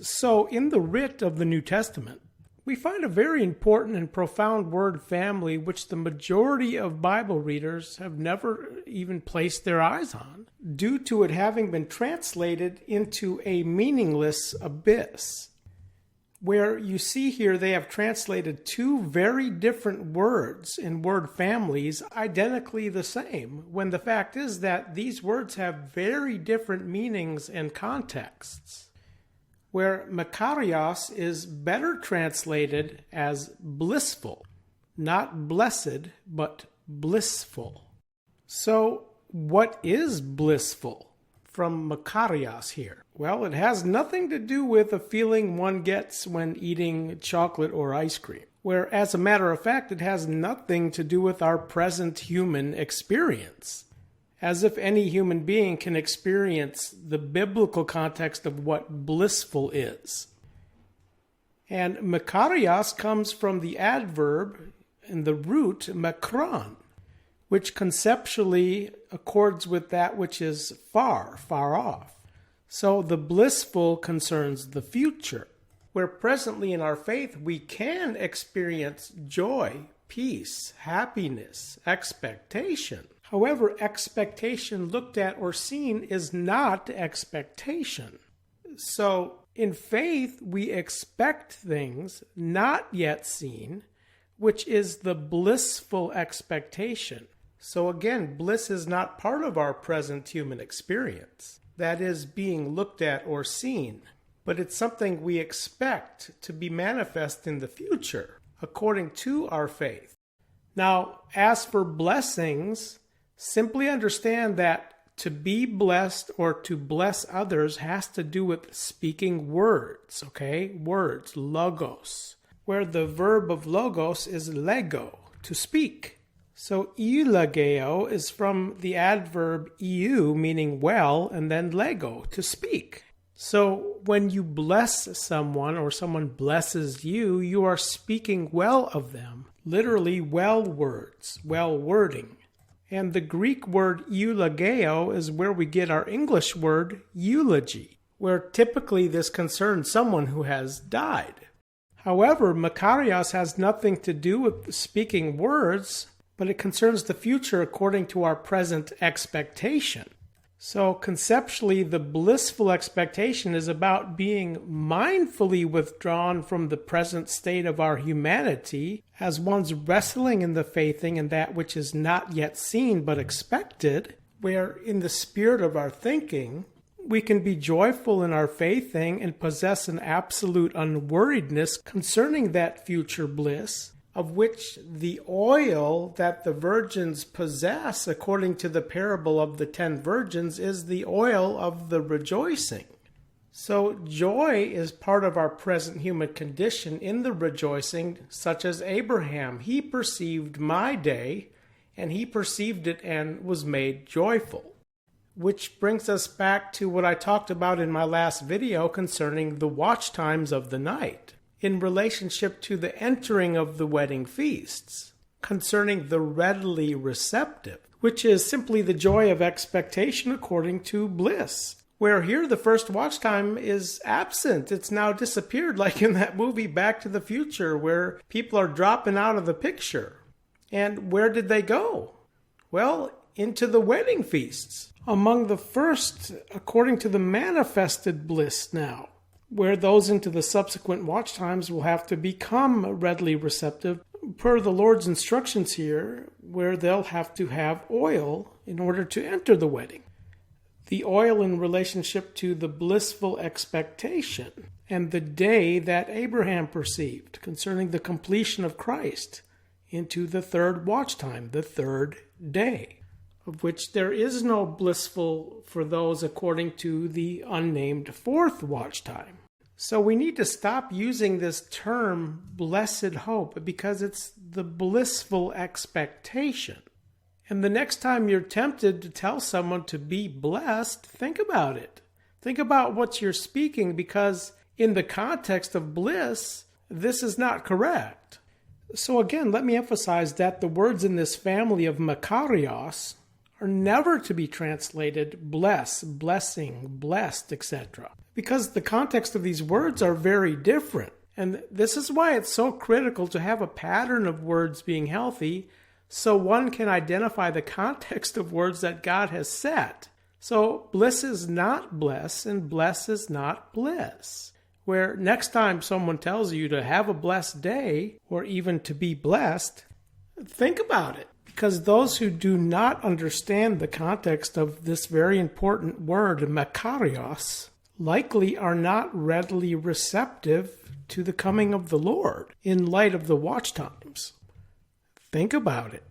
So, in the writ of the New Testament, we find a very important and profound word family which the majority of Bible readers have never even placed their eyes on, due to it having been translated into a meaningless abyss. Where you see here they have translated two very different words in word families identically the same, when the fact is that these words have very different meanings and contexts. Where makarios is better translated as blissful, not blessed, but blissful. So, what is blissful from makarios here? Well, it has nothing to do with a feeling one gets when eating chocolate or ice cream, where, as a matter of fact, it has nothing to do with our present human experience. As if any human being can experience the biblical context of what blissful is. And makarios comes from the adverb in the root makron, which conceptually accords with that which is far, far off. So the blissful concerns the future, where presently in our faith we can experience joy, peace, happiness, expectation. However, expectation looked at or seen is not expectation. So, in faith, we expect things not yet seen, which is the blissful expectation. So again, bliss is not part of our present human experience. That is being looked at or seen. But it's something we expect to be manifest in the future, according to our faith. Now, as for blessings, simply understand that to be blessed or to bless others has to do with speaking words, okay? Words, logos, where the verb of logos is lego, to speak. So eulogeo is from the adverb eu, meaning well, and then lego, to speak. So when you bless someone or someone blesses you, you are speaking well of them. Literally well words, well wording. And the Greek word eulogeo is where we get our English word eulogy, where typically this concerns someone who has died. However, makarios has nothing to do with speaking words, but it concerns the future according to our present expectation. So conceptually, the blissful expectation is about being mindfully withdrawn from the present state of our humanity as one's wrestling in the faithing and that which is not yet seen but expected, where in the spirit of our thinking, we can be joyful in our faithing and possess an absolute unworriedness concerning that future bliss, of which the oil that the virgins possess, according to the parable of the 10 virgins, is the oil of the rejoicing. So joy is part of our present human condition in the rejoicing, such as Abraham. He perceived my day, and he perceived it and was made joyful. Which brings us back to what I talked about in my last video concerning the watch times of the night, in relationship to the entering of the wedding feasts, concerning the readily receptive, which is simply the joy of expectation according to bliss. Where here the first watch time is absent. It's now disappeared, like in that movie Back to the Future, where people are dropping out of the picture. And where did they go? Well, into the wedding feasts. Among the first, according to the manifested bliss now, where those into the subsequent watch times will have to become readily receptive per the Lord's instructions here, where they'll have to have oil in order to enter the wedding. The oil in relationship to the blissful expectation and the day that Abraham perceived concerning the completion of Christ into the third watch time, the third day, of which there is no blissful for those according to the unnamed fourth watch time. So we need to stop using this term blessed hope because it's the blissful expectation. And the next time you're tempted to tell someone to be blessed, think about it. Think about what you're speaking, because in the context of bliss, this is not correct. So again, let me emphasize that the words in this family of makarios are never to be translated bless, blessing, blessed, etc. because the context of these words are very different. And this is why it's so critical to have a pattern of words being healthy so one can identify the context of words that God has set. So bliss is not bless and bless is not bliss. Where next time someone tells you to have a blessed day or even to be blessed, think about it. Because those who do not understand the context of this very important word, makarios, likely are not readily receptive to the coming of the Lord in light of the watch times. Think about it.